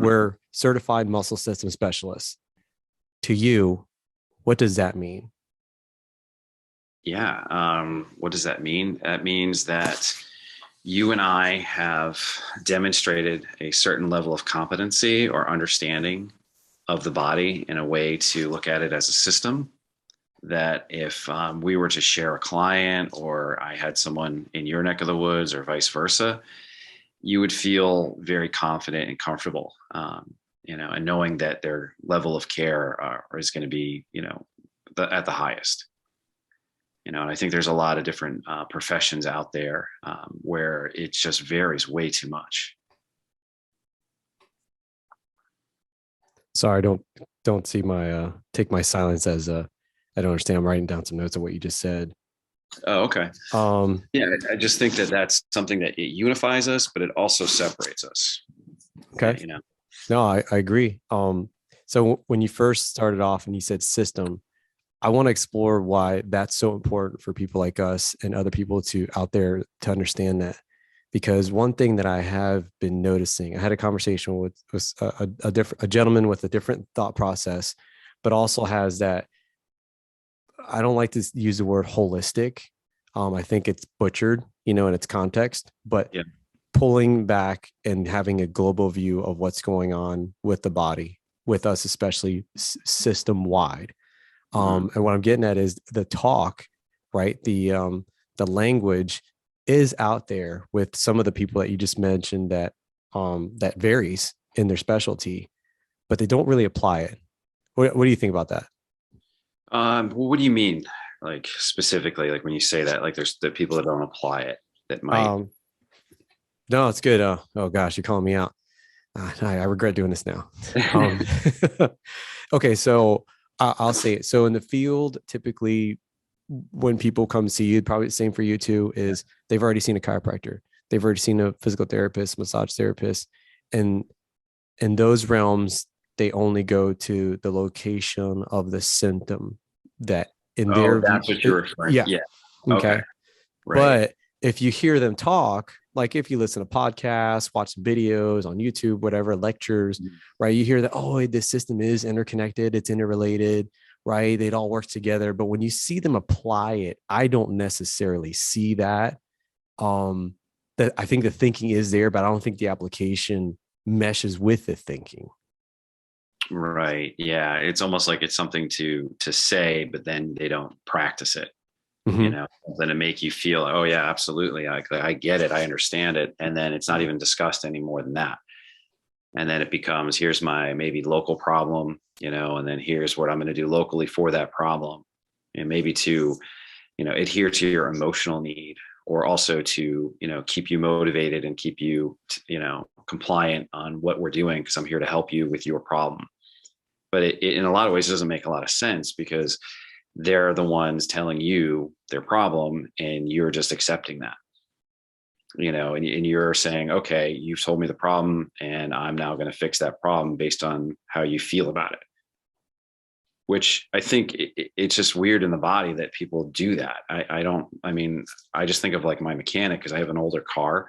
we're certified muscle system specialists. To you, what does that mean? Yeah. What does that mean? That means that you and I have demonstrated a certain level of competency or understanding of the body in a way to look at it as a system. That if we were to share a client or I had someone in your neck of the woods or vice versa, you would feel very confident and comfortable, and knowing that their level of care is going to be, at the highest. And I think there's a lot of different professions out there where it just varies way too much. Sorry, don't see my take my silence as I don't understand. I'm writing down some notes of what you just said. Oh, okay. Um, Yeah, I just think that that's something that it unifies us, but it also separates us. okay. No, I agree. So when you first started off and you said system, I want to explore why that's so important for people like us and other people to out there to understand that. Because one thing that I have been noticing, I had a conversation with a gentleman with a different thought process, but also has that. I don't like to use the word holistic. I think it's butchered, in its context, but Yeah. pulling back and having a global view of what's going on with the body, with us, especially system wide. Mm-hmm. And what I'm getting at is the talk, right? The language is out there with some of the people that you just mentioned that varies in their specialty, but they don't really apply it. What do you think about that? Well, what do you mean, like specifically, like when you say that, like there's the people that don't apply it that might. Um, no, it's good. Oh gosh, you're calling me out. I regret doing this now. Um, okay, so I'll say it. So in the field, typically, when people come see you, probably the same for you too, is they've already seen a chiropractor, they've already seen a physical therapist, massage therapist, and in those realms, they only go to the location of the symptom that in Oh, their view, that's what you're referring. yeah, Yeah. Okay. okay. Right. But if you hear them talk, like if you listen to podcasts, watch videos on YouTube, whatever, lectures, right? You hear that, oh, this system is interconnected, it's interrelated, right? It all works together. But when you see them apply it, I don't necessarily see that. Um, that I think the thinking is there, but I don't think the application meshes with the thinking. Right. Yeah. It's almost like it's something to say, but then they don't practice it. Mm-hmm. Then to make you feel, oh yeah, absolutely. I get it. I understand it. And then it's not even discussed any more than that. And then it becomes, here's my maybe local problem, and then here's what I'm going to do locally for that problem. And maybe to, adhere to your emotional need or also to, keep you motivated and keep you, compliant on what we're doing because I'm here to help you with your problem. But it in a lot of ways doesn't make a lot of sense because they're the ones telling you their problem and you're just accepting that, and you're saying, okay, you've told me the problem and I'm now going to fix that problem based on how you feel about it, which I think it's just weird in the body that people do that. I just think of like my mechanic because I have an older car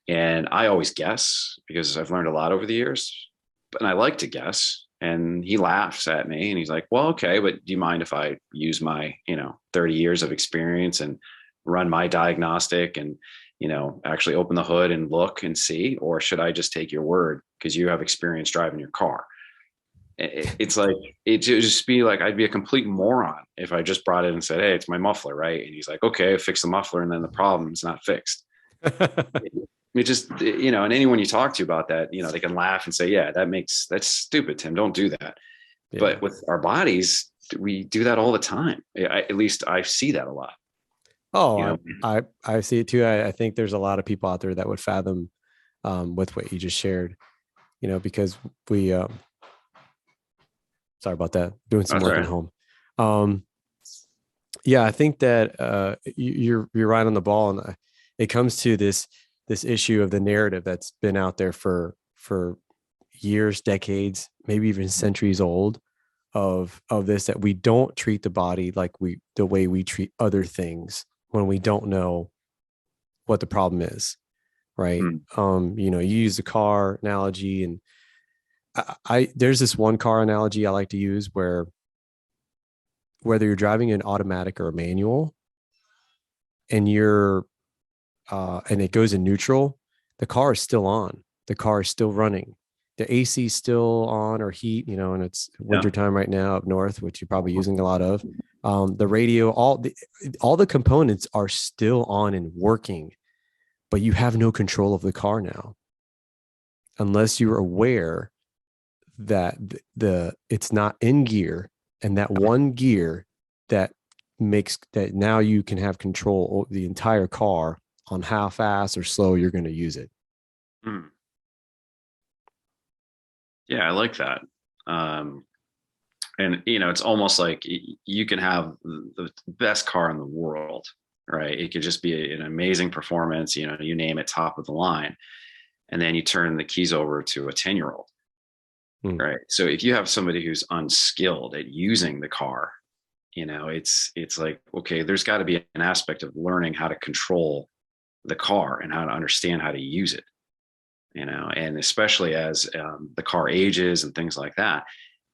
and I always guess because I've learned a lot over the years, and I like to guess. And he laughs at me and he's like, well, okay, but do you mind if I use my, 30 years of experience and run my diagnostic and, actually open the hood and look and see, or should I just take your word because you have experience driving your car? It's like, it just be like, I'd be a complete moron if I just brought it and said, hey, it's my muffler, right? And he's like, okay, fix the muffler. And then the problem's not fixed. It just, and anyone you talk to about that, they can laugh and say, yeah, that's stupid, Tim, don't do that. Yeah. But with our bodies, we do that all the time. At least I see that a lot, Oh, you know? I see it too. I think there's a lot of people out there that would fathom with what you just shared, because we sorry about that, doing some Oh, work in sorry. home. Um, yeah, I think that you're right on the ball, and it comes to this issue of the narrative that's been out there for years, decades, maybe even centuries old of this, that we don't treat the body like the way we treat other things when we don't know what the problem is, right? Hmm. You use the car analogy, and I there's this one car analogy I like to use where whether you're driving an automatic or a manual and you're and it goes in neutral, the car is still on. The car is still running. The AC is still on or heat, and it's Yeah. wintertime right now up north, which you're probably using a lot of. The radio, all the components are still on and working, but you have no control of the car now, unless you're aware that it's not in gear, and that one gear that makes that now you can have control of the entire car on how fast or slow you're going to use it. Mm. Yeah, I like that. And it's almost like you can have the best car in the world, right? It could just be an amazing performance, you name it, top of the line. And then you turn the keys over to a 10-year-old, Mm. right? So if you have somebody who's unskilled at using the car, it's like, okay, there's got to be an aspect of learning how to control the car and how to understand how to use it, and especially as the car ages and things like that.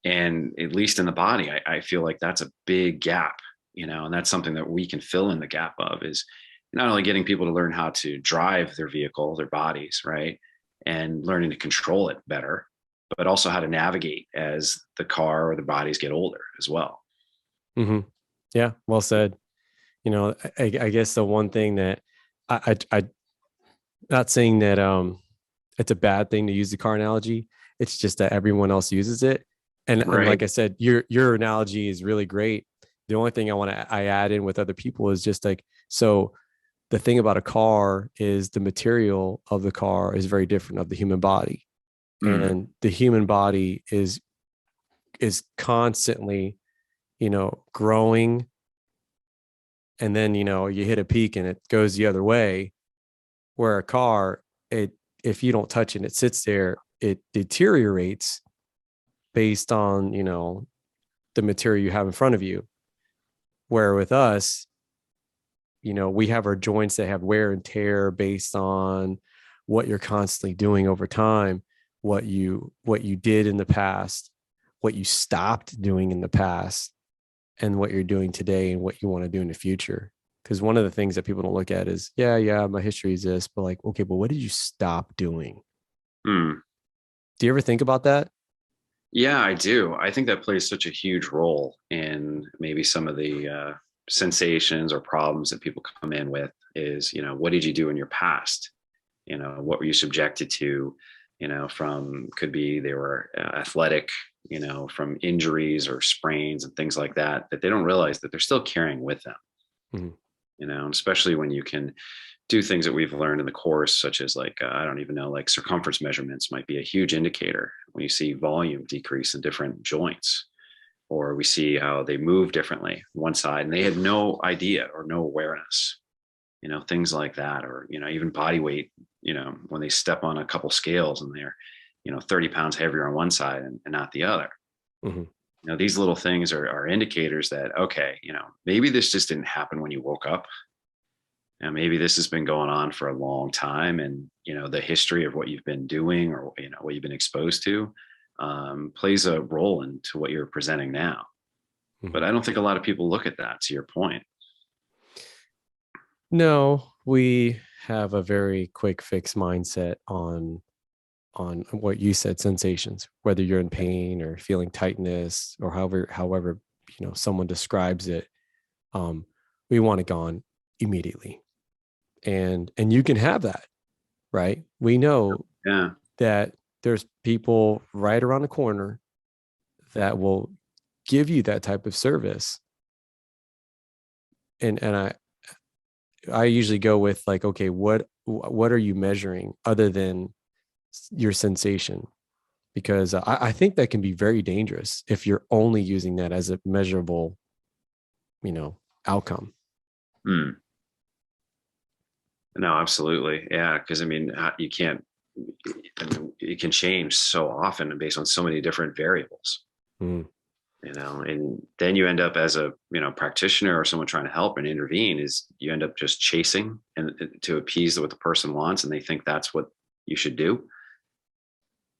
And at least in the body, I feel like that's a big gap, and that's something that we can fill in the gap of, is not only getting people to learn how to drive their vehicle, their bodies, right, and learning to control it better, but also how to navigate as the car or the bodies get older as well. Mm-hmm. Yeah, well said. I guess the one thing that I not saying that it's a bad thing to use the car analogy. It's just that everyone else uses it. And Right. like I said, your analogy is really great. The only thing I add in with other people is just like, so the thing about a car is the material of the car is very different of the human body. Mm. And the human body is constantly, growing. And then, you hit a peak and it goes the other way. Where a car, if you don't touch it, it sits there, it deteriorates based on, the material you have in front of you. Where with us, we have our joints that have wear and tear based on what you're constantly doing over time, what you did in the past, what you stopped doing in the past, and what you're doing today and what you want to do in the future. Because one of the things that people don't look at is, yeah, my history is this, but like, okay, but what did you stop doing? Mm. Do you ever think about that? Yeah, I do. I think that plays such a huge role in maybe some of the sensations or problems that people come in with is, what did you do in your past? What were you subjected to? From could be they were athletic, from injuries or sprains and things like that, that they don't realize that they're still carrying with them, Mhm. especially when you can do things that we've learned in the course, such as like, I don't even know, like circumference measurements might be a huge indicator when you see volume decrease in different joints, or we see how they move differently one side and they had no idea or no awareness, things like that, or, even body weight, when they step on a couple scales and they're, 30 pounds heavier on one side and not the other. Mhm. These little things are indicators that, okay, maybe this just didn't happen when you woke up. And maybe this has been going on for a long time, and the history of what you've been doing or what you've been exposed to plays a role into what you're presenting now. But Mhm. I don't think a lot of people look at that. To your point. No, we have a very quick fix mindset on what you said, sensations, whether you're in pain or feeling tightness or however someone describes it. Um, we want it gone immediately, and you can have that, right? We know Yeah. that there's people right around the corner that will give you that type of service. And I usually go with like, okay, what are you measuring other than your sensation? Because I think that can be very dangerous if you're only using that as a measurable, outcome. Mm. No, absolutely. Yeah. Because I mean, you can't, it can change so often and based on so many different variables. Mm. And then you end up as a practitioner or someone trying to help and intervene, is you end up just chasing and to appease what the person wants, and they think that's what you should do.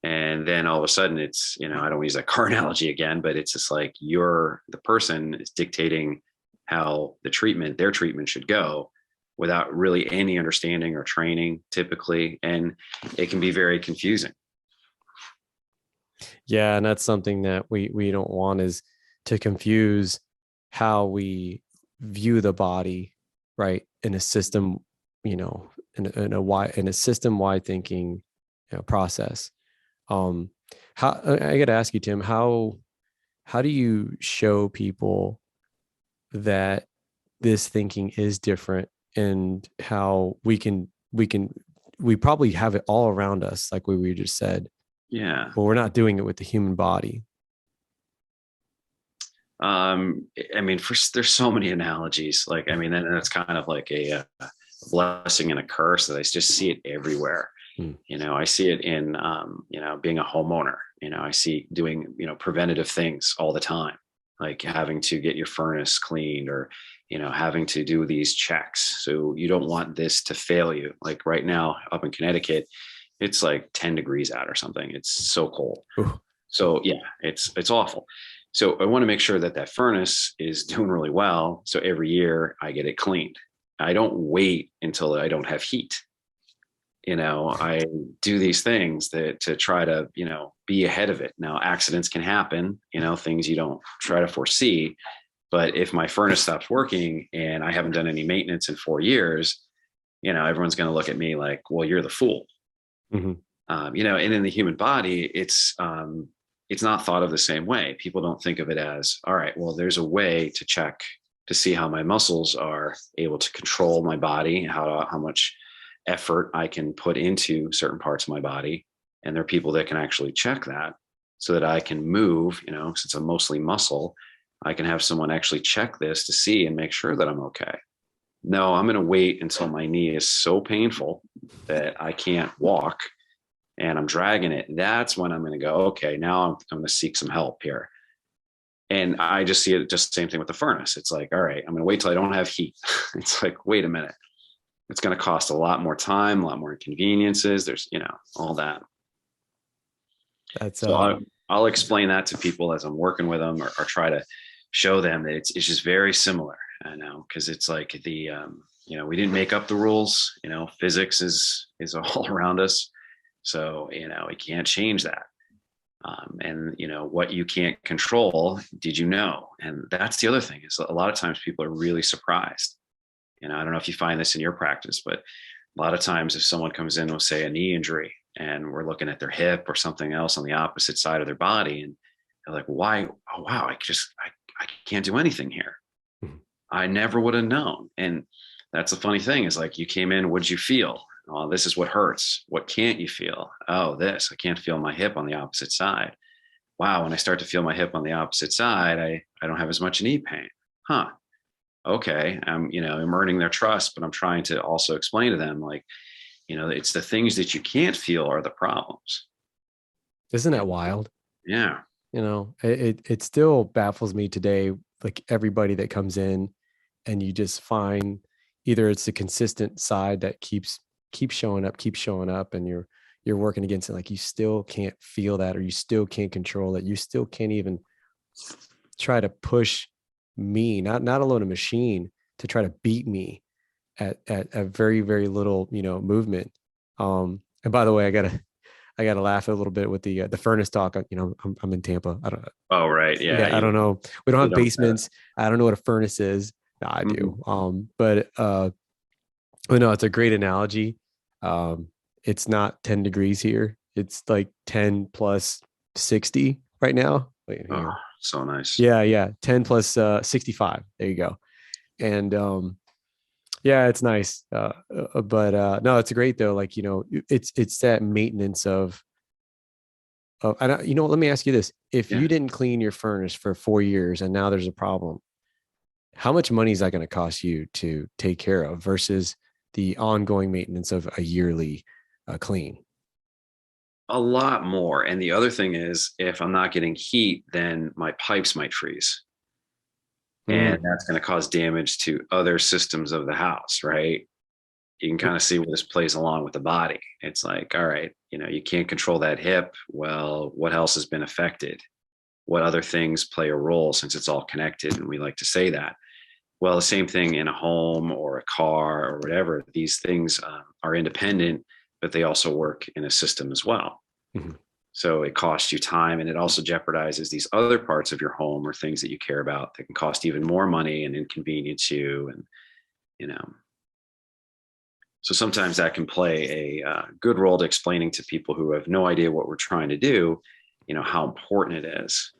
And then all of a sudden it's, I don't want to use that car analogy again, but it's just like the person is dictating how their treatment should go without really any understanding or training typically. And it can be very confusing. Yeah, and that's something that we don't want, is to confuse how we view the body, right? In a system, in a system wide thinking, process. Um, how I got to ask you, Tim, how do you show people that this thinking is different, and how we probably have it all around us, like we just said, Yeah. but we're not doing it with the human body. I mean, there's so many analogies. Like, I mean, and that's kind of like a blessing and a curse that I just see it everywhere. Hmm. I see it in, being a homeowner. I see doing, preventative things all the time, like having to get your furnace cleaned, or, having to do these checks. So you don't want this to fail you. Like right now up in Connecticut, it's like 10 degrees out or something. It's so cold. Ooh. So yeah, it's awful. So I want to make sure that that furnace is doing really well. So every year I get it cleaned. I don't wait until I don't have heat. I do these things to try to, be ahead of it. Now, accidents can happen, things you don't try to foresee. But if my furnace stops working and I haven't done any maintenance in 4 years, everyone's going to look at me like, well, you're the fool. Mm-hmm. And in the human body, it's not thought of the same way. People don't think of it as, all right, well, there's a way to check to see how my muscles are able to control my body, how much effort I can put into certain parts of my body. And there are people that can actually check that so that I can move, since I'm mostly muscle, I can have someone actually check this to see and make sure that I'm okay. No, I'm going to wait until my knee is so painful that I can't walk and I'm dragging it. That's when I'm going to go, okay, now I'm going to seek some help here. And I just see it just the same thing with the furnace. It's like, all right, I'm going to wait till I don't have heat. It's like, wait a minute. It's going to cost a lot more time, a lot more inconveniences. There's, all that. That's So I'll explain that to people as I'm working with them, or try to show them that it's just very similar. I know, because it's like we didn't make up the rules. Physics is all around us. So, we can't change that. And what you can't control, did you know? And that's the other thing, is a lot of times people are really surprised. I don't know if you find this in your practice, but a lot of times if someone comes in with, say, a knee injury, and we're looking at their hip or something else on the opposite side of their body, and they're like, why? Oh, wow, I can't do anything here. Mhm. I never would have known. And that's the funny thing, is like, you came in, what'd you feel? Oh, this is what hurts. What can't you feel? Oh, this, I can't feel my hip on the opposite side. Wow, when I start to feel my hip on the opposite side, I don't have as much knee pain. Huh. Okay. I'm earning their trust, but I'm trying to also explain to them, like, it's the things that you can't feel are the problems. Isn't that wild? Yeah. It still baffles me today, like everybody that comes in, and you just find either it's the consistent side that keeps showing up, and you're working against it, like you still can't feel that, or you still can't control it, you still can't even try to push me, not alone a machine, to try to beat me at a very, very little, movement. And by the way, I gotta laugh a little bit with the furnace talk. I'm in Tampa. I don't. Oh, right. Yeah. Yeah, I don't know. We don't You have don't, basements. I don't know what a furnace is. No, I mhm. do. But no, it's a great analogy. Um, it's not 10 degrees here. It's like 10 plus 60 right now. Wait, hang Oh, on. so nice. Yeah. 10 plus 65. There you go. And yeah, it's nice. But no, it's great though. Like, it's that maintenance of, and let me ask you this. If Yeah. you didn't clean your furnace for 4 years and now there's a problem, how much money is that going to cost you to take care of versus the ongoing maintenance of a yearly clean? A lot more. And the other thing is, if I'm not getting heat, then my pipes might freeze. And Mm. that's going to cause damage to other systems of the house, right? You can kind of see where this plays along with the body. It's like, all right, you can't control that hip. Well, what else has been affected? What other things play a role, since it's all connected? And we like to say that. Well, the same thing in a home or a car or whatever. These things are independent, but they also work in a system as well. Mhm. So it costs you time, and it also jeopardizes these other parts of your home or things that you care about that can cost even more money and inconvenience you. And, you know, so sometimes that can play a good role to explaining to people who have no idea what we're trying to do, how important it is.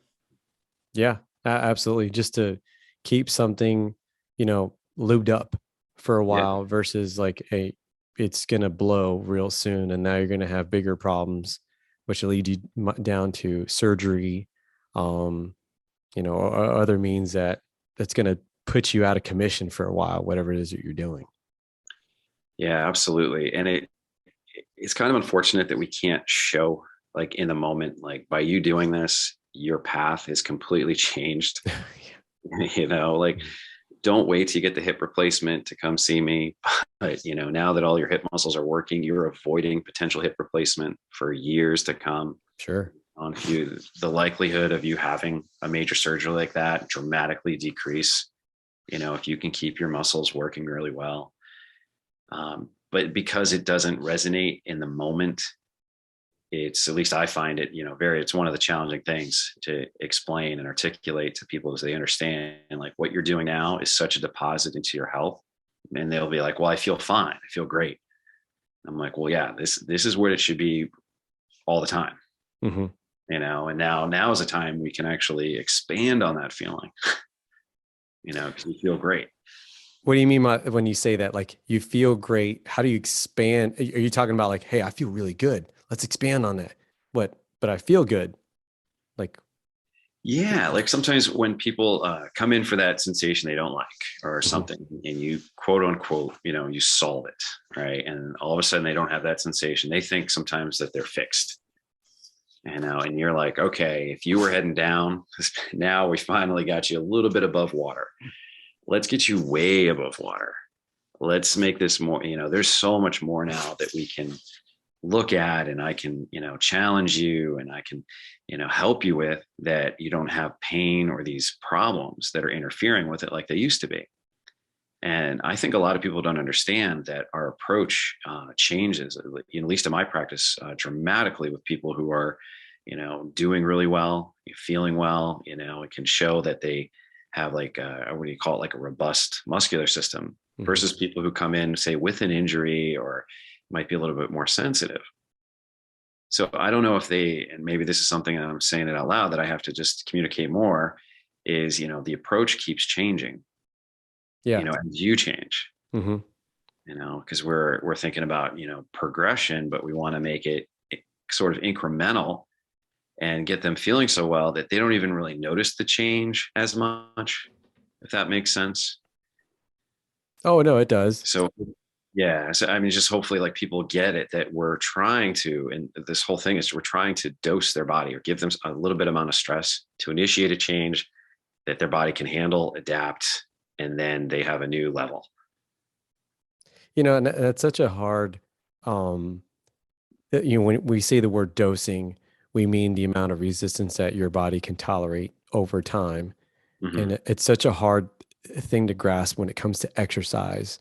Yeah, absolutely. Just to keep something, lubed up for a Yeah. while versus like, it's going to blow real soon. And now you're going to have bigger problems, which will lead you down to surgery, um, or other means that's going to put you out of commission for a while, whatever it is that you're doing. Yeah, absolutely. And it's kind of unfortunate that we can't show, like, in the moment, like, by you doing this, your path is completely changed. Like, don't wait till you get the hip replacement to come see me. But, now that all your hip muscles are working, you're avoiding potential hip replacement for years to come. Sure. On you, the likelihood of you having a major surgery like that dramatically decrease, if you can keep your muscles working really well. But because it doesn't resonate in the moment, it's, at least I find it, it's one of the challenging things to explain and articulate to people, as they understand, like, what you're doing now is such a deposit into your health. And they'll be like, well, I feel fine. I feel great. I'm like, well, yeah, this is where it should be all the time. Mm-hmm. And now is a time we can actually expand on that feeling, because you feel great. What do you mean when you say that? Like, you feel great? How do you expand? Are you talking about like, hey, I feel really good. Let's expand on that. But I feel good. Like, Yeah, like sometimes when people come in for that sensation they don't like or mhm. something, and you quote unquote, you solve it, right? And all of a sudden they don't have that sensation. They think sometimes that they're fixed. And you're like, okay, if you were heading down, now we finally got you a little bit above water. Let's get you way above water. Let's make this more, there's so much more now that we can look at, and I can, challenge you, and I can, help you with, that you don't have pain or these problems that are interfering with it like they used to be. And I think a lot of people don't understand that our approach changes, at least in my practice, dramatically with people who are, doing really well, feeling well. It can show that they have, like, what do you call it, like a robust muscular system, Mhm. versus people who come in, say, with an injury or might be a little bit more sensitive. So I don't know if and maybe this is something, and I'm saying it out loud, that I have to just communicate more, is, the approach keeps changing, Yeah. as you change, Mm-hmm. because we're thinking about, progression, but we want to make it sort of incremental and get them feeling so well that they don't even really notice the change as much, if that makes sense. Oh no, it does. So yeah, so I mean, just hopefully, like, people get it, that we're trying to, and this whole thing is, we're trying to dose their body or give them a little bit amount of stress to initiate a change that their body can handle, adapt, and then they have a new level. And that's such a hard, um, when we say the word dosing, we mean the amount of resistance that your body can tolerate over time. Hmm. And it's such a hard thing to grasp when it comes to exercise,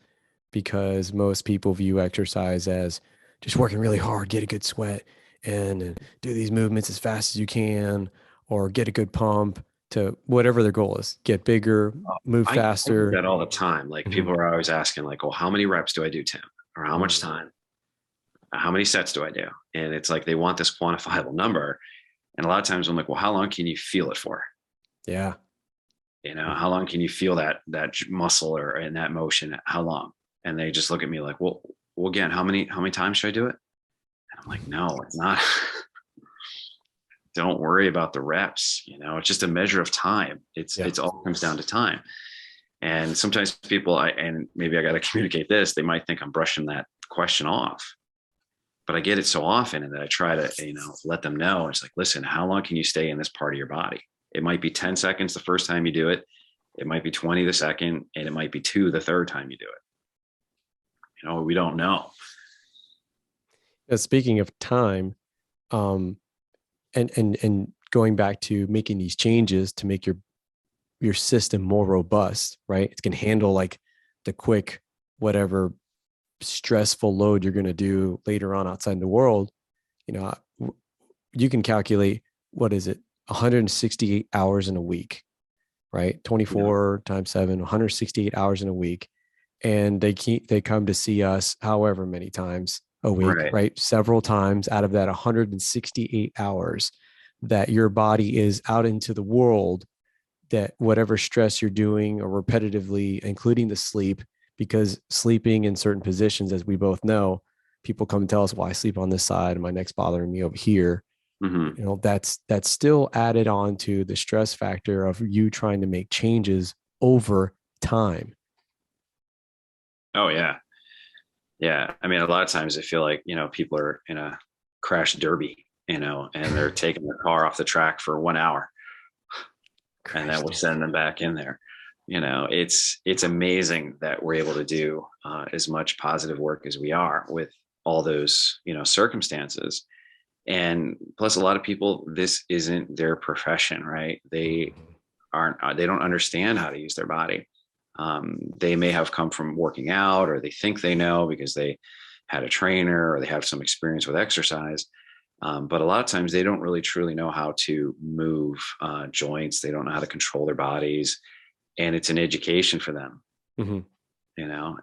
because most people view exercise as just working really hard, get a good sweat, and do these movements as fast as you can, or get a good pump to whatever their goal is, get bigger, move I get faster. that all the time. Like, Mhm. people are always asking, like, well, how many reps do I do, Tim? Or how much Mhm. time? How many sets do I do? And it's like they want this quantifiable number. And a lot of times I'm like, well, how long can you feel it for? Yeah. How long can you feel that muscle or in that motion? How long? And they just look at me like, well, again, how many times should I do it? And I'm like, no, it's not. Don't worry about the reps. It's just a measure of time. Yeah. It's all comes down to time. And sometimes people, and maybe I got to communicate this, they might think I'm brushing that question off, but I get it so often, and that I try to, let them know. It's like, listen, how long can you stay in this part of your body? It might be 10 seconds the first time you do it. It might be 20 the second, and it might be 2 the third time you do it. We don't know. Speaking of time, um, and going back to making these changes to make your system more robust, right? It can handle like the quick whatever stressful load you're going to do later on outside in the world. You know, you can calculate, what is it, 168 hours in a week, right? Yeah. 24 times 7, 168 hours in a week. And they come to see us however many times a week, Right. right? Several times out of that 168 hours that your body is out into the world, that whatever stress you're doing or repetitively, including the sleep, because sleeping in certain positions, as we both know, people come and tell us, well, I sleep on this side and my neck's bothering me over here. Hmm. That's still added on to the stress factor of you trying to make changes over time. Oh yeah. Yeah. I mean, a lot of times I feel like, people are in a crash derby, and they're taking the car off the track for 1 hour, and that Crash will derby. send them back in there. It's amazing that we're able to do as much positive work as we are with all those, circumstances. And plus, a lot of people, this isn't their profession, right? They don't understand how to use their body. They may have come from working out, or they think they know because they had a trainer or they have some experience with exercise. But a lot of times they don't really truly know how to move joints. They don't know how to control their bodies. And it's an education for them, Mm-hmm.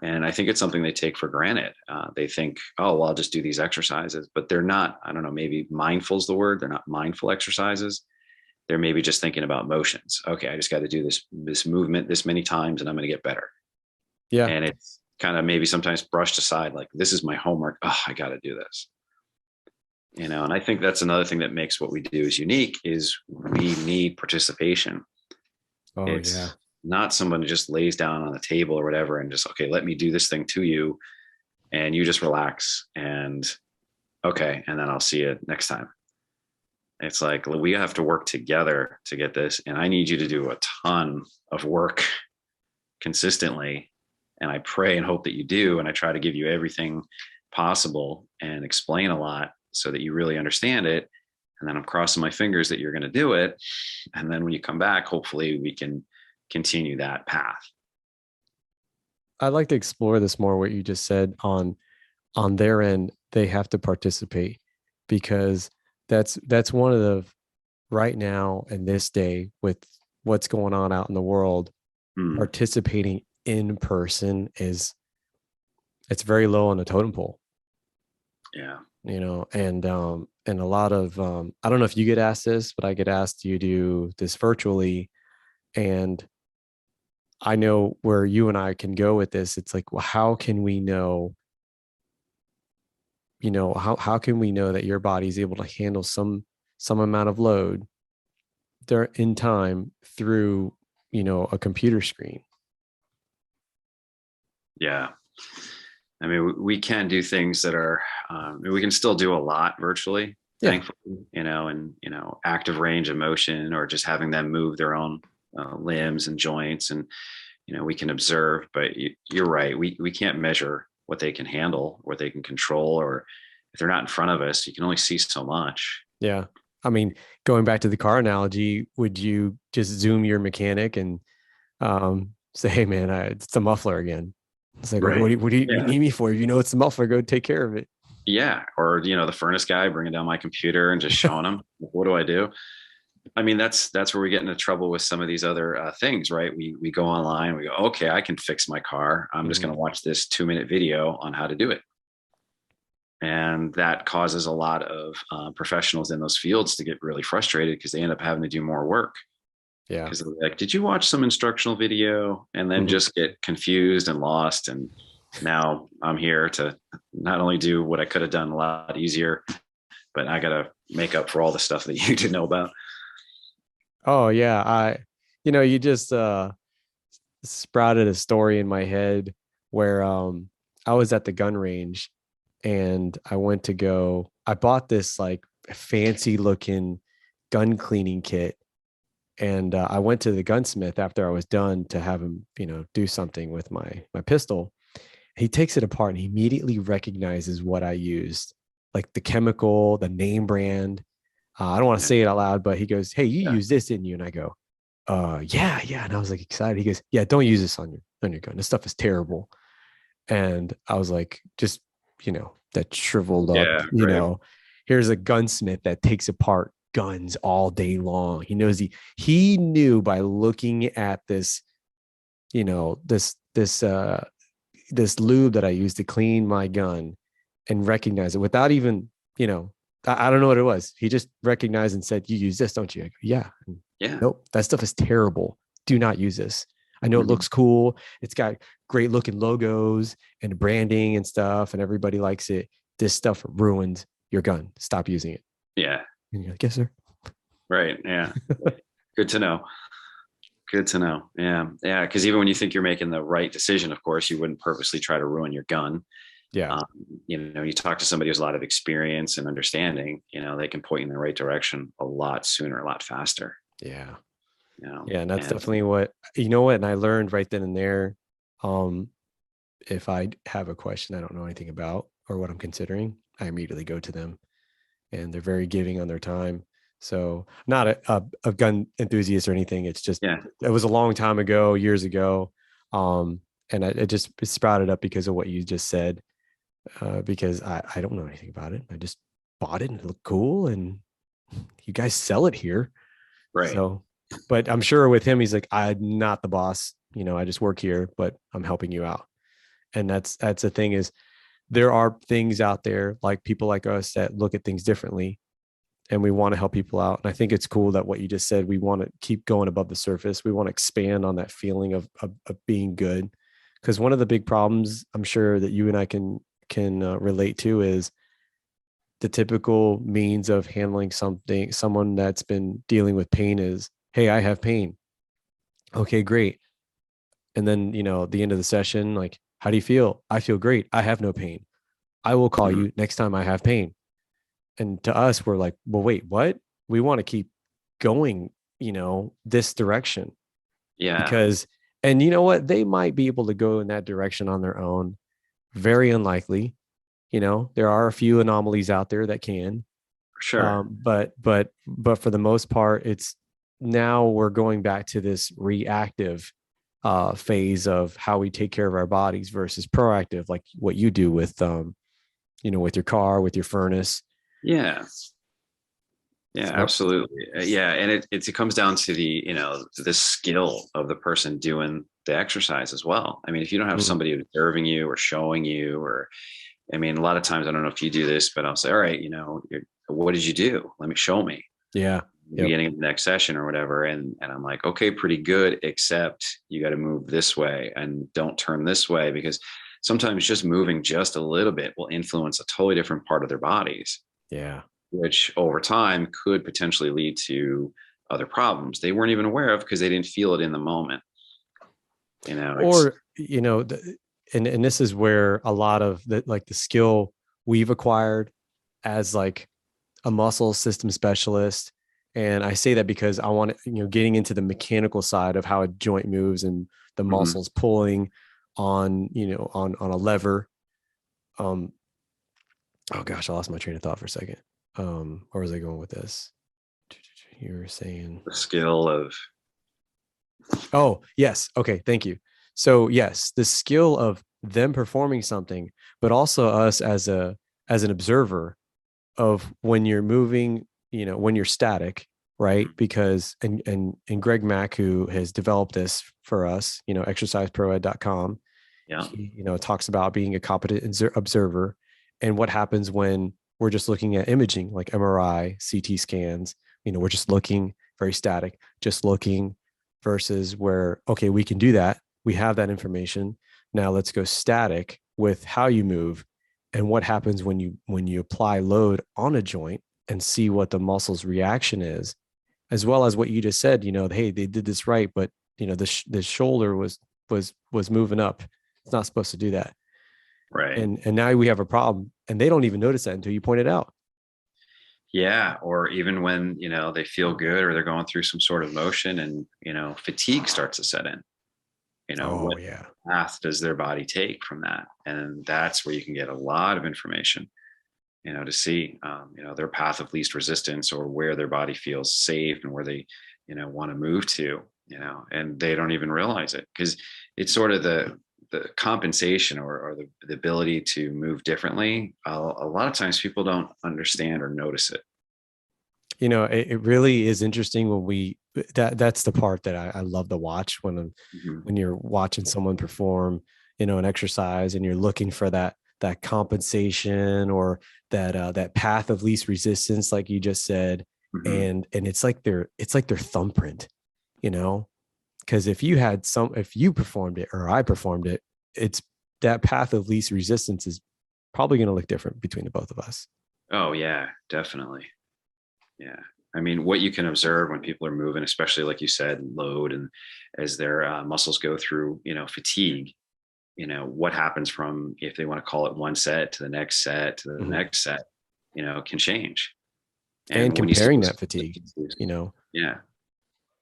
and I think it's something they take for granted. They think, oh, well, I'll just do these exercises, but they're not, I don't know, maybe mindful is the word. They're not mindful exercises. They're maybe just thinking about motions. Okay, I just got to do this movement this many times and I'm going to get better. Yeah, And it's kind of maybe sometimes brushed aside, like, this is my homework. Oh, I got to do this. And I think that's another thing that makes what we do is unique, is we need participation. oh yeah. It's not someone who just lays down on a table or whatever and just, okay, let me do this thing to you, and you just relax and okay, and then I'll see you next time. It's like we have to work together to get this, and I need you to do a ton of work consistently, and I pray and hope that you do, and I try to give you everything possible and explain a lot so that you really understand it, and then I'm crossing my fingers that you're going to do it, and then when you come back, hopefully we can continue that path. I'd like to explore this more, what you just said on their end, they have to participate, because that's one of the, right now in this day with what's going on out in the world, Hmm. participating in person is, it's very low on the totem pole, Yeah. and a lot of I don't know if you get asked this, but I get asked, do you do this virtually? And I know where you and I can go with this. It's like, well, how can we know, how can we know that your body is able to handle some amount of load there in time through, a computer screen? Yeah. I mean, we can do things that are, we can still do a lot virtually, Yeah. thankfully, and, active range of motion, or just having them move their own limbs and joints. And, we can observe, but you're right. We can't measure what they can handle, what they can control, or if they're not in front of us, you can only see so much. Yeah. I mean, going back to the car analogy, would you just zoom your mechanic and say, hey man, it's the muffler again? It's like, Right. what do you Yeah. need me for? If you know it's the muffler, go take care of it. Yeah. Or, the furnace guy bringing down my computer and just showing them, what do I do? I mean, that's where we get into trouble with some of these other things, right? We go online, we go, okay, I can fix my car. I'm just Mhm. going to watch this 2-minute video on how to do it, and that causes a lot of professionals in those fields to get really frustrated because they end up having to do more work. Yeah. Because they're like, did you watch some instructional video? And then Mhm. just get confused and lost. And now I'm here to not only do what I could have done a lot easier, but I got to make up for all the stuff that you didn't know about. Oh yeah. You just sprouted a story in my head where I was at the gun range and I bought this like fancy looking gun cleaning kit. And I went to the gunsmith after I was done to have him, do something with my pistol. He takes it apart and he immediately recognizes what I used. like the chemical, the name brand. I don't want to Yeah. say it out loud, but he goes, "Hey, you Yeah. use this, didn't you?" And I go, yeah, yeah." And I was like excited. He goes, "Yeah, don't use this on your gun. This stuff is terrible." And I was like, just, that shriveled up, Yeah. Right. here's a gunsmith that takes apart guns all day long. He knows he knew by looking at this, this lube that I use to clean my gun, and recognize it without even, I don't know what it was. He just recognized and said, "You use this, don't you?" I go, "Yeah." Yeah. "Nope, that stuff is terrible. Do not use this. I know it Mhm. looks cool. It's got great looking logos and branding and stuff, and everybody likes it. This stuff ruins your gun. Stop using it." Yeah. And you're like, "Yes, sir." Right. Yeah. Good to know. Good to know. Yeah. Yeah. Because even when you think you're making the right decision, of course, you wouldn't purposely try to ruin your gun. Yeah. Um, you talk to somebody who's a lot of experience and understanding, they can point you in the right direction a lot sooner, a lot faster, Yeah. you know, Yeah. And that's and definitely what, and I learned right then and there. Um, if I have a question I don't know anything about or what I'm considering, I immediately go to them, and they're very giving on their time. So, not a gun enthusiast or anything. It's just, yeah, it was a long time ago, years ago. And it just sprouted up because of what you just said, because I don't know anything about it. I just bought it and it looked cool, and you guys sell it here. right. So, but I'm sure with him, he's like, "I'm not the boss. I just work here, but I'm helping you out." And that's the thing is, there are things out there like people like us that look at things differently, and we want to help people out. And I think it's cool that what you just said, we want to keep going above the surface. We want to expand on that feeling of being good. Because one of the big problems I'm sure that you and I can relate to is the typical means of handling someone that's been dealing with pain is, "Hey, I have pain." "Okay, great." And then, at the end of the session, like, "How do you feel?" "I feel great. I have no pain. I will call Mhm. you next time I have pain." And to us, we're like, "Well, wait, what?" We want to keep going, this direction, Yeah, because, and you know what? They might be able to go in that direction on their own. Very unlikely. There are a few anomalies out there that can, for sure. but for the most part, it's now we're going back to this reactive phase of how we take care of our bodies versus proactive, like what you do with, with your car, with your furnace. Yeah. Yeah, So, absolutely. Yeah. And it comes down to the skill of the person doing the exercise as well. I mean, if you don't have mm, somebody observing you or showing you, or, I mean, a lot of times, I don't know if you do this, but I'll say, all right, what did you do? Let me show me yeah, the yep, beginning of the next session or whatever. And I'm like, okay, pretty good, except you got to move this way and don't turn this way, because sometimes just moving just a little bit will influence a totally different part of their bodies, yeah. which over time could potentially lead to other problems they weren't even aware of because they didn't feel it in the moment. It's Or, and this is where a lot of the skill we've acquired as like a muscle system specialist. And I say that because I want to, getting into the mechanical side of how a joint moves and the mhm. muscles pulling on, on a lever. Um, oh gosh, I lost my train of thought for a second. Where was I going with this? You were saying, The skill of oh, yes. Okay. Thank you. So yes, the skill of them performing something, but also us as an observer of when you're moving, when you're static, right? Because and Greg Mack, who has developed this for us, exerciseproed.com, yeah, he, talks about being a competent observer and what happens when we're just looking at imaging like MRI, CT scans. We're just looking very static, just looking, versus where, okay, we can do that. We have that information. Now let's go static with how you move and what happens when you apply load on a joint and see what the muscle's reaction is, as well as what you just said, hey, they did this right, but the shoulder was moving up. It's not supposed to do that. right. And now we have a problem, and they don't even notice that until you point it out. Yeah, or even when they feel good or they're going through some sort of motion and fatigue starts to set in. Oh What yeah. path does their body take from that? And that's where you can get a lot of information. to see, their path of least resistance, or where their body feels safe and where they, want to move to, and they don't even realize it, because it's sort of the compensation, or the ability to move differently. A lot of times people don't understand or notice it. It really is interesting when that's the part that I love to watch Mhm. when you're watching someone perform, an exercise, and you're looking for that compensation, or that path of least resistance, like you just said. Mhm. And it's like their thumbprint, you know, because if you performed it or I performed it, it's that path of least resistance is probably going to look different between the both of us. Oh yeah, definitely. Yeah. I mean, what you can observe when people are moving, especially like you said, load, and as their muscles go through, fatigue, what happens from, if they want to call it one set to the next set to the Mhm. next set, can change. And And when you see comparing those that fatigue, consistencies, you know. yeah.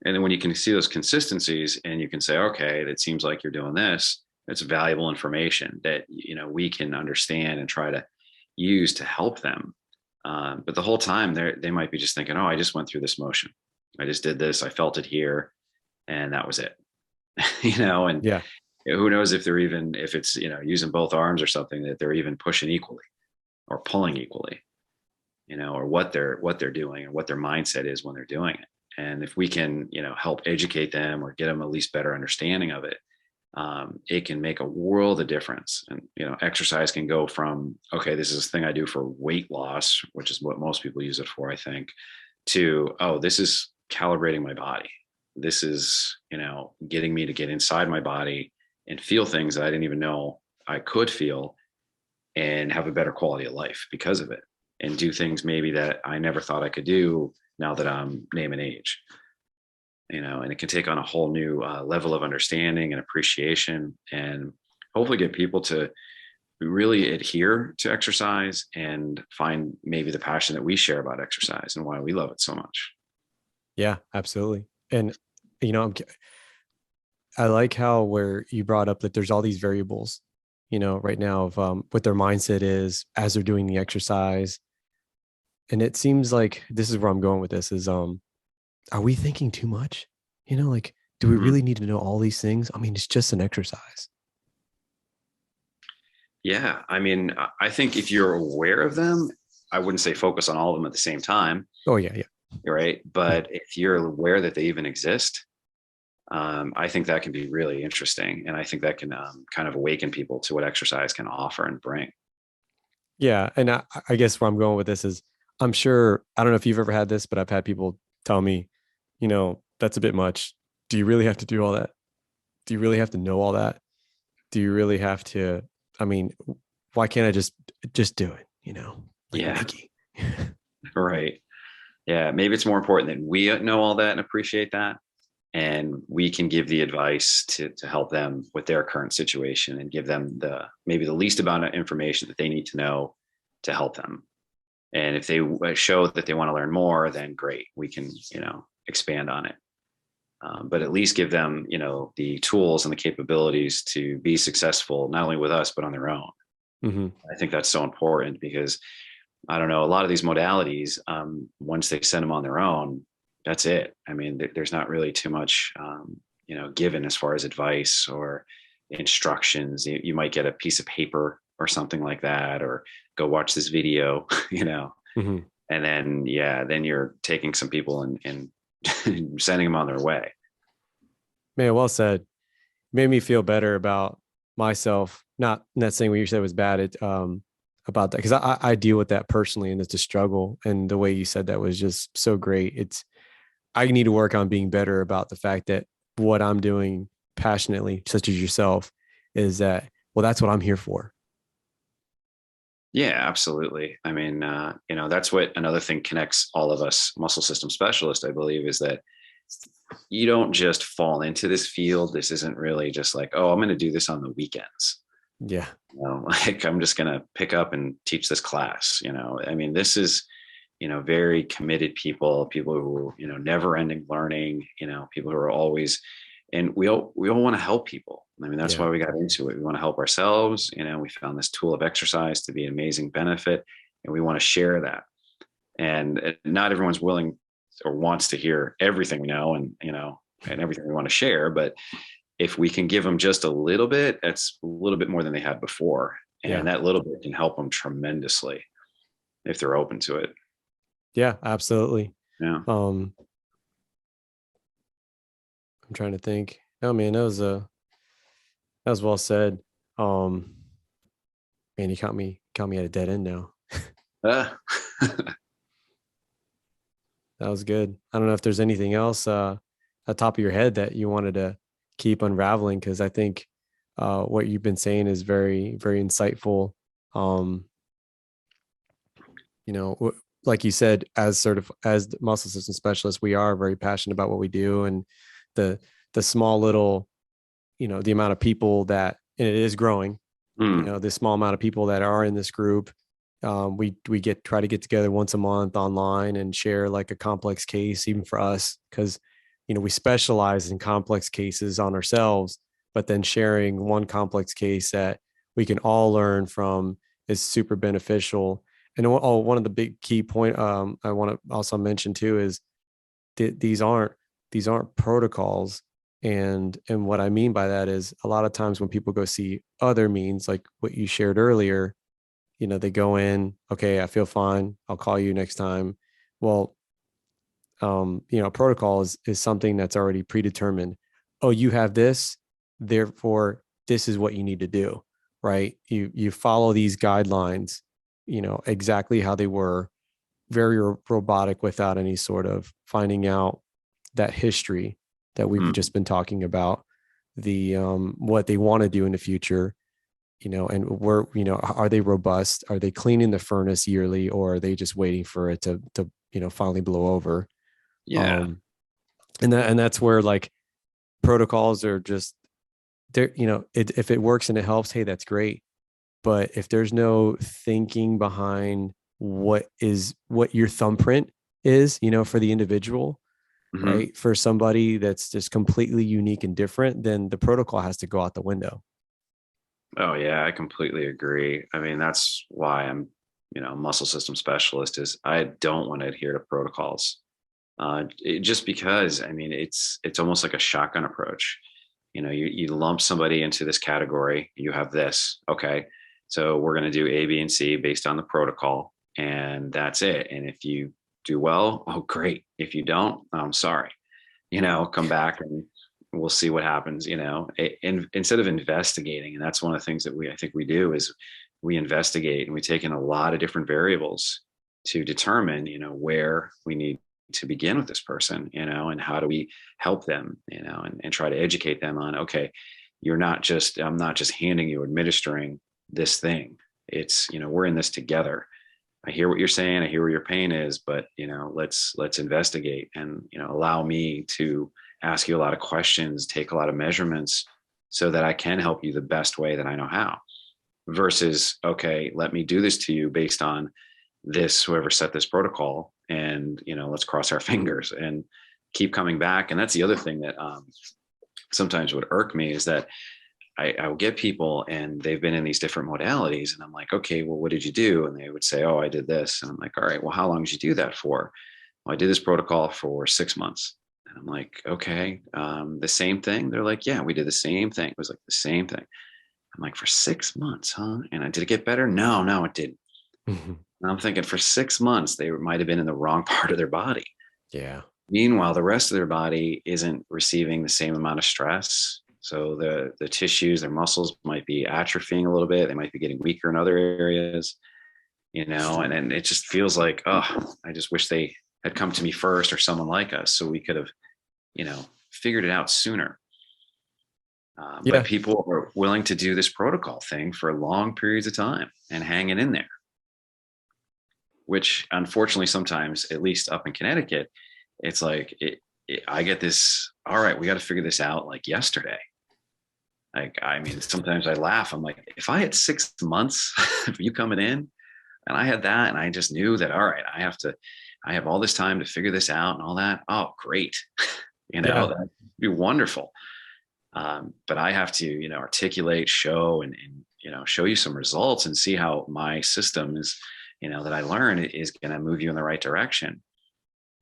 And then when you can see those consistencies, and you can say, okay, it seems like you're doing this, it's valuable information that, we can understand and try to use to help them. But the whole time they might be just thinking, oh, I just went through this motion. I just did this. I felt it here, and that was it. And Yeah. who knows if they're even, if it's, using both arms or something, that they're even pushing equally or pulling equally, or what they're doing, or what their mindset is when they're doing it. And if we can, help educate them, or get them at least better understanding of it, it can make a world of difference. And exercise can go from, okay, this is a thing I do for weight loss, which is what most people use it for, I think, to, oh, this is calibrating my body. This is, getting me to get inside my body and feel things that I didn't even know I could feel, and have a better quality of life because of it, and do things maybe that I never thought I could do now that I'm name and age. And it can take on a whole new level of understanding and appreciation, and hopefully get people to really adhere to exercise, and find maybe the passion that we share about exercise and why we love it so much. Yeah, absolutely. And you know, I like how where you brought up that there's all these variables, right now of what their mindset is as they're doing the exercise. And it seems like this is where I'm going with this is are we thinking too much? Like, do we Mhm. really need to know all these things? I mean, it's just an exercise. Yeah. I mean, I think if you're aware of them, I wouldn't say focus on all of them at the same time, Oh yeah, yeah. right? Yeah. But if you're aware that they even exist, I think that can be really interesting. And I think that can kind of awaken people to what exercise can offer and bring. Yeah. And I guess where I'm going with this is I'm sure, I don't know if you've ever had this, but I've had people tell me, that's a bit much. Do you really have to do all that? Do you really have to know all that? Do you really have to? I mean, why can't I just do it? Like Yeah. Nike. Right. Yeah. Maybe it's more important that we know all that and appreciate that. And we can give the advice to help them with their current situation, and give them maybe the least amount of information that they need to know to help them. And if they show that they want to learn more, then great, we can, expand on it. But at least give them, the tools and the capabilities to be successful, not only with us, but on their own. Hmm. I think that's so important, because I don't know, a lot of these modalities, once they send them on their own, that's it. I mean, there's not really too much, given as far as advice or instructions. You might get a piece of paper or something like that, or go watch this video, Hmm. and then, yeah, then you're taking some people and sending them on their way. Man, well said. Made me feel better about myself. Not saying what you said was bad. About that because I deal with that personally, and it's a struggle. And the way you said that was just so great. I need to work on being better about the fact that what I'm doing passionately, such as yourself, is that, well, that's what I'm here for. Yeah, absolutely. I mean, that's what another thing connects all of us muscle system specialists, I believe, is that you don't just fall into this field. This isn't really just like, oh, I'm going to do this on the weekends. Yeah. Like, I'm just going to pick up and teach this class. I mean, this is, very committed people who, never ending learning, people who are always, and we all want to help people. I mean, that's Yeah. why we got into it. We want to help ourselves. We found this tool of exercise to be an amazing benefit, and we want to share that. And not everyone's willing or wants to hear everything we know, and and everything we want to share. But if we can give them just a little bit, that's a little bit more than they had before, Yeah. and that little bit can help them tremendously if they're open to it. Yeah, absolutely. Yeah. I'm trying to think. Oh man, that was well said. Um, man, you caught me at a dead end now. Uh, That was good. I don't know if there's anything else at the top of your head that you wanted to keep unraveling, because I think what you've been saying is very, very insightful. Um, like you said, as as the muscle system specialists, we are very passionate about what we do, and the small little, the amount of people that, and it is growing, the small amount of people that are in this group. We try to get together once a month online and share like a complex case, even for us, because we specialize in complex cases on ourselves, but then sharing one complex case that we can all learn from is super beneficial. And one of the big key point I want to also mention too is these aren't protocols. And what I mean by that is, a lot of times when people go see other means, like what you shared earlier, they go in, okay, I feel fine, I'll call you next time. Well, protocol is something that's already predetermined. Oh, you have this, therefore this is what you need to do, right? You follow these guidelines, exactly how they were, very robotic, without any sort of finding out that history that we've just been talking about, the what they want to do in the future, and where, are they robust? Are they cleaning the furnace yearly, or are they just waiting for it to finally blow over? yeah. And that's where, like, protocols are just there. If it works and it helps, hey, that's great. But if there's no thinking behind what your thumbprint is, for the individual, Mm-hmm. right? For somebody that's just completely unique and different, then the protocol has to go out the window. Oh yeah, I completely agree. I mean, that's why I'm, muscle system specialist, is I don't want to adhere to protocols. Just because, I mean, it's almost like a shotgun approach. You lump somebody into this category. You have this, okay, so we're going to do A, B, and C based on the protocol, and that's it. And if you do well, oh great. If you don't, I'm sorry. Come back and we'll see what happens. Instead of investigating, and that's one of the things that I think we do, is we investigate, and we take in a lot of different variables to determine, where we need to begin with this person, and how do we help them, and try to educate them on, okay, I'm not just handing you, administering this thing. It's, we're in this together. I hear what you're saying. I hear where your pain is, but, let's investigate, and, allow me to ask you a lot of questions, take a lot of measurements, so that I can help you the best way that I know how, versus, okay, let me do this to you based on this, whoever set this protocol, and, let's cross our fingers and keep coming back. And that's the other thing that sometimes would irk me, is that I will get people and they've been in these different modalities, and I'm like, okay, well, what did you do? And they would say, oh, I did this. And I'm like, all right, well, how long did you do that for? Well, I did this protocol for 6 months. And I'm like, okay, the same thing. They're like, yeah, we did the same thing. It was like the same thing. I'm like, for 6 months, huh? And did it get better? No, it didn't. And I'm thinking, for 6 months, they might have been in the wrong part of their body. Yeah. Meanwhile, the rest of their body isn't receiving the same amount of stress. So the tissues, their muscles might be atrophying a little bit. They might be getting weaker in other areas, and then it just feels like, oh, I just wish they had come to me first, or someone like us, so we could have, figured it out sooner. But Yeah. people are willing to do this protocol thing for long periods of time and hanging in there, which unfortunately sometimes, at least up in Connecticut, it's like I get this, all right, we got to figure this out like yesterday. Like, I mean, sometimes I laugh. I'm like, if I had 6 months of you coming in, and I had that, and I just knew that, all right, I have all this time to figure this out and all that. Oh, great. Yeah. That'd be wonderful. But I have to, articulate, show, and show you some results, and see how my system is, that I learn is going to move you in the right direction.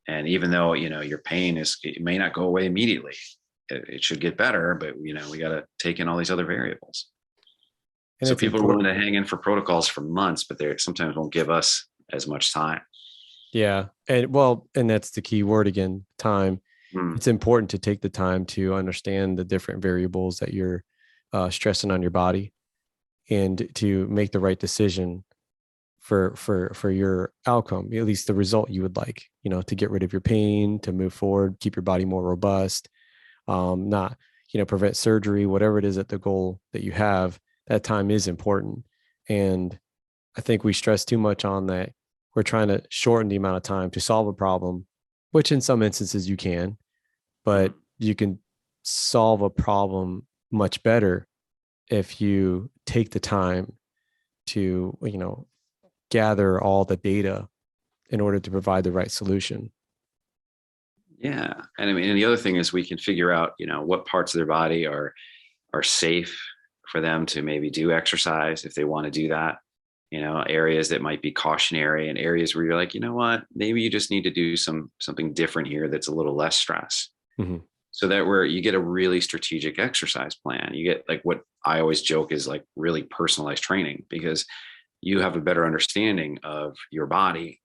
And even though, your pain it may not go away immediately, it should get better, but we got to take in all these other variables. And So it's people are willing important. to hang in for protocols for months, but they sometimes won't give us as much time. Yeah. And that's the key word again, time. Mm. It's important to take the time to understand the different variables that you're stressing on your body and to make the right decision for your outcome, at least the result you would like, to get rid of your pain, to move forward, keep your body more robust, not, prevent surgery, whatever it is that the goal that you have, that time is important. And I think we stress too much on that. We're trying to shorten the amount of time to solve a problem, which in some instances you can, but Mm. you can solve a problem much better if you take the time to, gather all the data in order to provide the right solution. Yeah. And I mean, and the other thing is we can figure out, what parts of their body are safe for them to maybe do exercise if they want to do that. Areas that might be cautionary and areas where you're like, you know what, maybe you just need to do something different here that's a little less stress. Mm-hmm. So that where you get a really strategic exercise plan, you get like what I always joke is like really personalized training, because you have a better understanding of your body,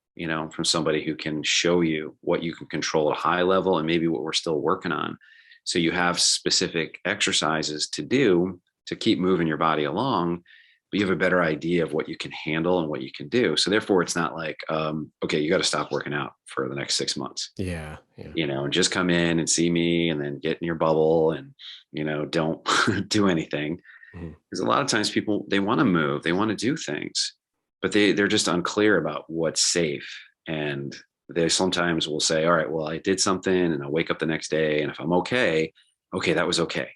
from somebody who can show you what you can control at a high level and maybe what we're still working on. So you have specific exercises to do to keep moving your body along, but you have a better idea of what you can handle and what you can do. So therefore it's not like, okay, you got to stop working out for the next 6 months, Yeah. Yeah. and just come in and see me and then get in your bubble and, don't do anything. Mm-hmm. Because a lot of times people, they want to move, they want to do things, but they're just unclear about what's safe. And they sometimes will say, all right, well, I did something and I'll wake up the next day. And if I'm okay, that was okay.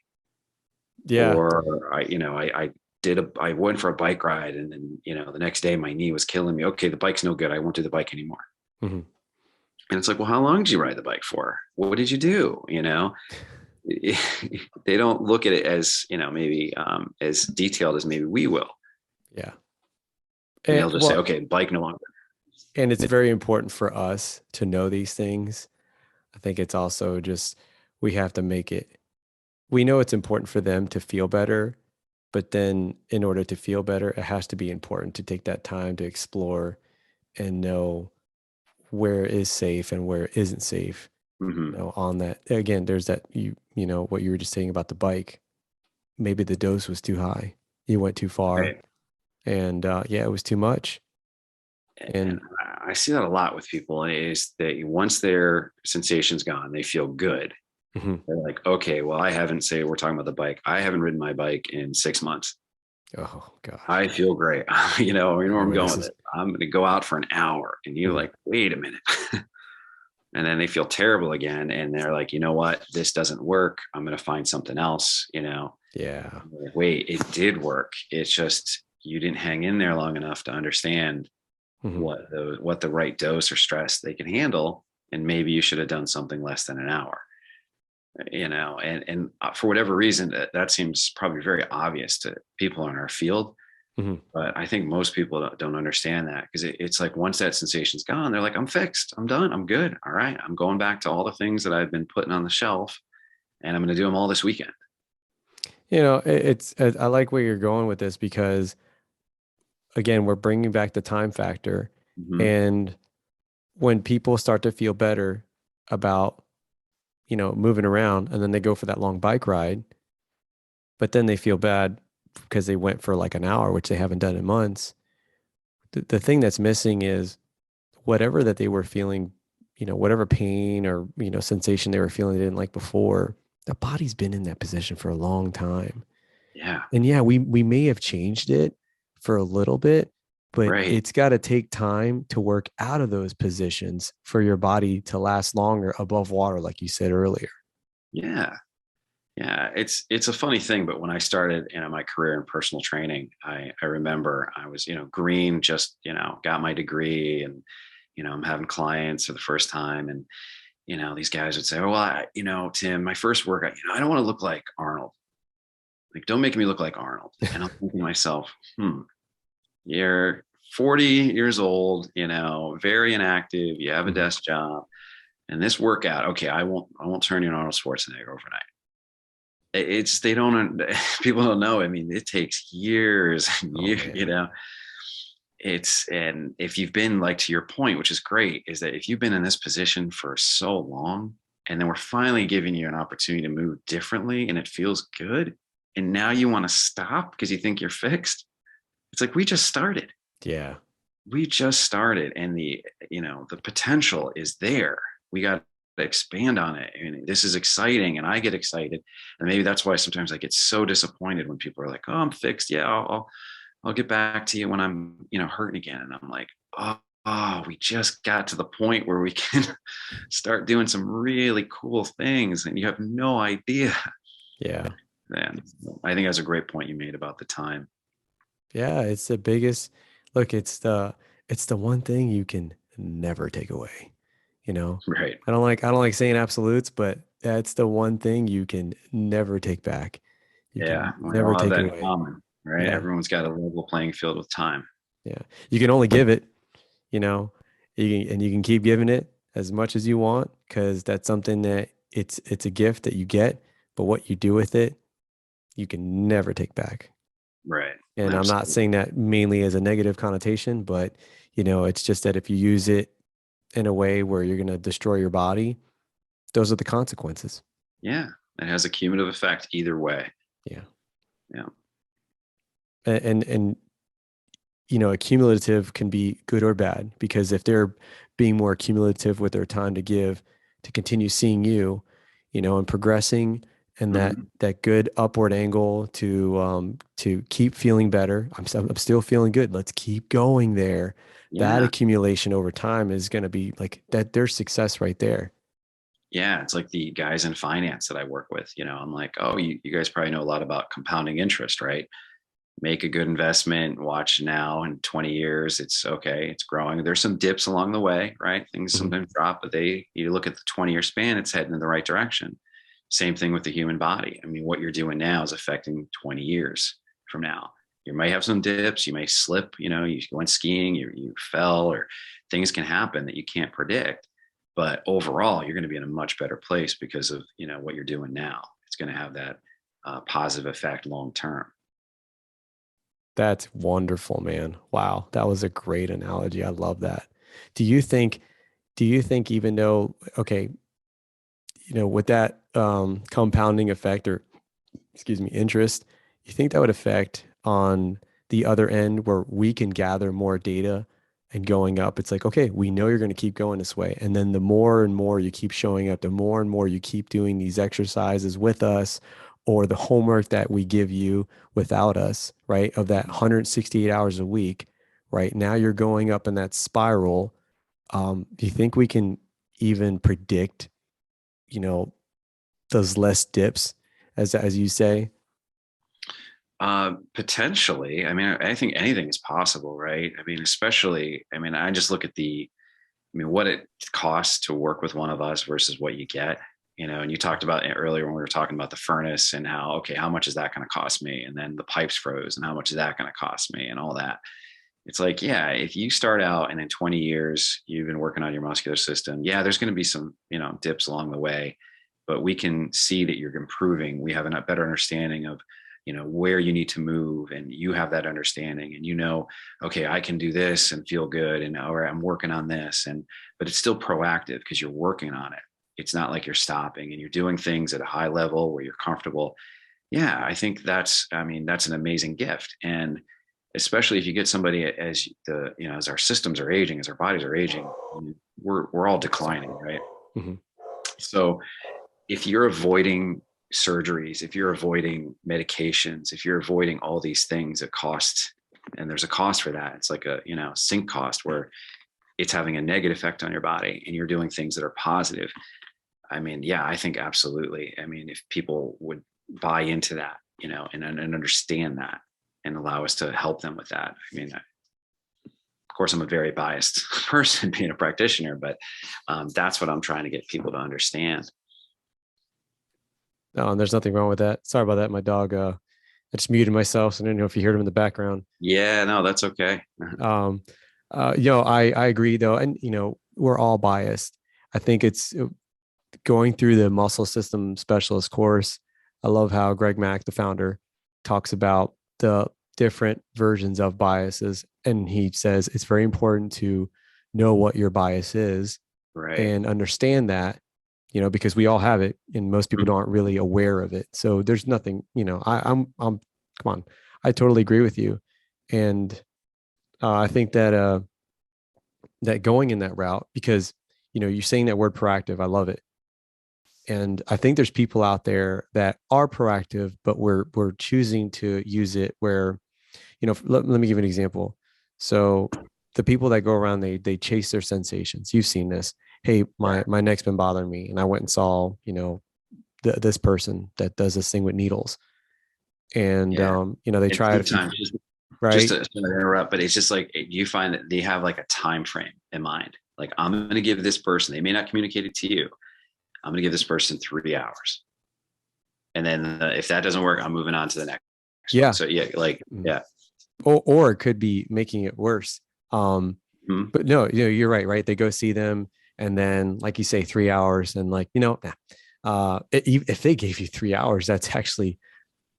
Yeah. Or I went for a bike ride and then, the next day my knee was killing me. Okay, the bike's no good. I won't do the bike anymore. Mm-hmm. And it's like, well, how long did you ride the bike for? What did you do? They don't look at it as, maybe as detailed as maybe we will. Yeah. And And they'll just say, well, okay, bike no longer. and it's very important for us to know these things. I think it's also just we have to make it. We know it's important for them to feel better, but then in order to feel better, it has to be important to take that time to explore and know where is safe and where isn't safe. Mm-hmm. On that again, there's that what you were just saying about the bike. Maybe the dose was too high. You went too far, Right. and yeah, it was too much. And And I see that a lot with people is that once their sensation's gone, they feel good. mhm. They're like, okay, well, I haven't, say we're talking about the bike. I haven't ridden my bike in 6 months. Oh gosh, I feel great. You know I where know I'm where going this with is. it. I'm going to go out for an hour. And you're Mhm. like, wait a minute. And then they feel terrible again. And they're like, you know what? This doesn't work. I'm going to find something else. Yeah. Like, wait, it did work. It's just you didn't hang in there long enough to understand Mhm. what the right dose or stress they can handle. And maybe you should have done something less than an hour. And for whatever reason, that seems probably very obvious to people in our field. Mhm. But I think most people don't understand that, because it's like once that sensation's gone, they're like, I'm fixed. I'm done. I'm good. All right. I'm going back to all the things that I've been putting on the shelf, and I'm going to do them all this weekend. I like where you're going with this because again, we're bringing back the time factor, Mm-hmm. and when people start to feel better about moving around, and then they go for that long bike ride, but then they feel bad because they went for like an hour, which they haven't done in months. The thing that's missing is whatever that they were feeling, whatever pain or, sensation they were feeling they didn't like before, the body's been in that position for a long time. Yeah. And yeah, we may have changed it for a little bit, but Right. it's got to take time to work out of those positions for your body to last longer above water, like you said earlier. Yeah. Yeah, it's a funny thing, but when I started my career in personal training, I remember I was green, just got my degree, and I'm having clients for the first time, and these guys would say, oh, well, Tim, my first workout, I don't want to look like Arnold, like don't make me look like Arnold. And I'm thinking to myself, you're 40 years old, very inactive, you have a Mhm. desk job, and this workout, okay, I won't turn you on Arnold Schwarzenegger overnight. It's they don't people don't know. I mean, it takes years and Oh years, man. and if you've been, like, to your point, which is great, is that if you've been in this position for so long, and then we're finally giving you an opportunity to move differently and it feels good, and now you want to stop because you think you're fixed. It's like, Yeah. we just started, and the potential is there. We got to expand on it, and this is exciting, and I get excited. And maybe that's why sometimes I get so disappointed when people are like, oh, I'm fixed, yeah, I'll get back to you when I'm hurting again. And I'm like, oh, we just got to the point where we can start doing some really cool things, and you have no idea. Yeah. And I think that's a great point you made about the time. Yeah. It's the biggest look, it's the one thing you can never take away. You know, Right. I don't like saying absolutes, but that's the one thing you can never take back. You Yeah, can we never all have take that it in away. common, right? Yeah. Everyone's got a level playing field with time. Yeah. You can only give it, you know, and you can keep giving it as much as you want because that's something that it's a gift that you get, but what you do with it, you can never take back. Right. And I'm not Absolutely. saying that mainly as a negative connotation, but it's just that if you use it in a way where you're going to destroy your body, those are the consequences. Yeah. It has a cumulative effect either way. Yeah. Yeah. And accumulative can be good or bad because if they're being more accumulative with their time to give to continue seeing you, and progressing and that Mhm. that good upward angle to keep feeling better. I'm still feeling good. Let's keep going there. That Yeah. accumulation over time is going to be like that. There's success right there. Yeah. It's like the guys in finance that I work with. I'm like, oh, you guys probably know a lot about compounding interest, right? Make a good investment, watch now in 20 years, it's okay, it's growing. There's some dips along the way, right? Things Mhm. sometimes drop, but you look at the 20-year span, it's heading in the right direction. Same thing with the human body. I mean, what you're doing now is affecting 20 years from now. You may have some dips, you may slip, you went skiing, you fell, or things can happen that you can't predict. But overall, you're going to be in a much better place because of what you're doing now. It's going to have that positive effect long term. That's wonderful, man. Wow, that was a great analogy. I love that. Do you think do you think even though okay, with that compounding effect or excuse me, interest, you think that would affect on the other end where we can gather more data and going up? It's like, okay, we know you're going to keep going this way. And then the more and more you keep showing up, the more and more you keep doing these exercises with us or the homework that we give you without us, right? Of that 168 hours a week, right? Now you're going up in that spiral. Do you think we can even predict, you know, those less dips, as you say? Potentially. I mean, I think anything is possible, right? I mean, especially, I mean, I just look at what it costs to work with one of us versus what you get, and you talked about it earlier when we were talking about the furnace and how, okay, how much is that going to cost me? And then the pipes froze and how much is that going to cost me and all that. It's like, yeah, if you start out and in 20 years, you've been working on your muscular system, yeah, there's going to be some, dips along the way, but we can see that you're improving. We have a better understanding of, where you need to move, and you have that understanding, and okay, I can do this and feel good, and or I'm working on this, but it's still proactive because you're working on it. It's not like you're stopping and you're doing things at a high level where you're comfortable. Yeah, I think that's an amazing gift. And especially if you get somebody as our systems are aging, as our bodies are aging, we're all declining, right? Mhm. So if you're avoiding surgeries, if you're avoiding medications, if you're avoiding all these things that cost, and there's a cost for that, it's like a, sink cost where it's having a negative effect on your body, and you're doing things that are positive. I mean, yeah, I think absolutely. I mean, if people would buy into that, and understand that and allow us to help them with that. I mean, of course, I'm a very biased person being a practitioner, but that's what I'm trying to get people to understand. No, and there's nothing wrong with that. Sorry about that. My dog I just muted myself, so I didn't know if you heard him in the background. Yeah, no, that's okay. Um, I agree though, and we're all biased. I think it's going through the muscle system specialist course. I love how Greg Mack, the founder, talks about the different versions of biases, and he says it's very important to know what your bias is Right. and understand that, because we all have it, and most people aren't really aware of it. So there's nothing, I'm come on, I totally agree with you, and I think that going in that route, because you're saying that word proactive, I love it, and I think there's people out there that are proactive, but we're choosing to use it where, let me give you an example. So the people that go around, they chase their sensations. You've seen this. Hey, Yeah. my neck's been bothering me, and I went and saw, this person that does this thing with needles, and Yeah. they It's try it a few, sometimes just right? to interrupt, but it's just like you find that they have like a time frame in mind. Like I'm going to give this person, they may not communicate it to you. I'm going to give this person 3 hours. And then if that doesn't work, I'm moving on to the next one. Yeah. So yeah, like, Mhm. yeah. Or it could be making it worse. Mhm. But no, you're right, right? They go see them, and then, like you say, 3 hours, and like, nah. If they gave you 3 hours, that's actually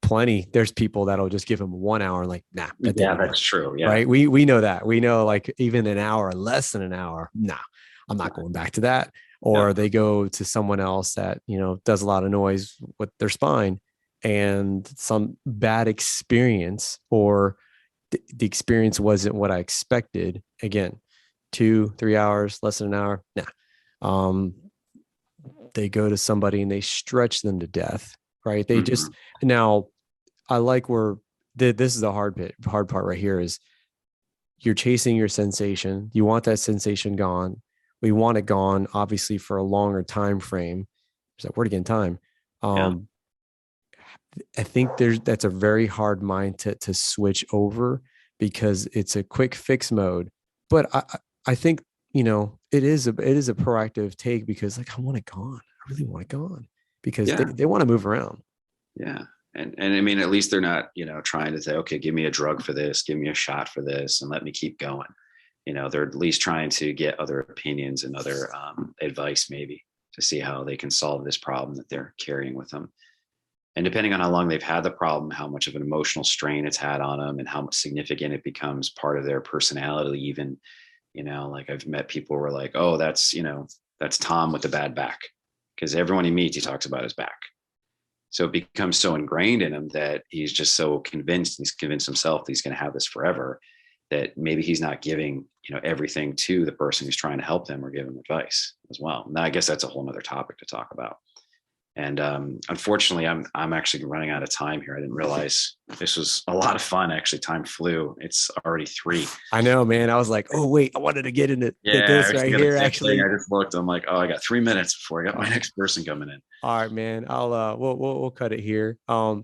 plenty. There's people that'll just give them 1 hour, like, nah, that Yeah, didn't that's work. true. Yeah. Right. We know that. We know, like, even an hour, less than an hour, nah, I'm not going back to that. Or Yep. they go to someone else that, does a lot of noise with their spine, and some bad experience, or the experience wasn't what I expected. Again, 2 3 hours, less than an hour, nah. um they go to somebody and they stretch them to death, right? They just, Mhm. now, I like where this is the hard part right here, is you're chasing your sensation. You want that sensation gone. We want it gone, obviously, for a longer time frame. Is that word again? Time. Yeah. um I think that's a very hard mind to switch over, because it's a quick fix mode. But I think, it is a proactive take, because, like, I want it gone. I really want it gone, because they, Yeah. they want to move around. Yeah. And I mean, at least they're not, trying to say, okay, give me a drug for this, give me a shot for this, and let me keep going. They're at least trying to get other opinions and other advice, maybe, to see how they can solve this problem that they're carrying with them. And depending on how long they've had the problem, how much of an emotional strain it's had on them, and how much significant it becomes part of their personality, even, like I've met people who are like, oh, that's Tom with the bad back. Because everyone he meets, he talks about his back. So it becomes so ingrained in him that he's just so convinced, he's convinced himself that he's going to have this forever, that maybe he's not giving, everything to the person who's trying to help them or give them advice as well. Now, I guess that's a whole nother topic to talk about. And unfortunately, I'm actually running out of time here. I didn't realize this was a lot of fun. Actually, time flew. It's already 3. I know, man. I was like, oh wait, I wanted to get into Yeah, I this was right thinking the here, same thing. actually. I just looked. I'm like, oh, I got 3 minutes before I got my next person coming in. All right, man. I'll we'll cut it here.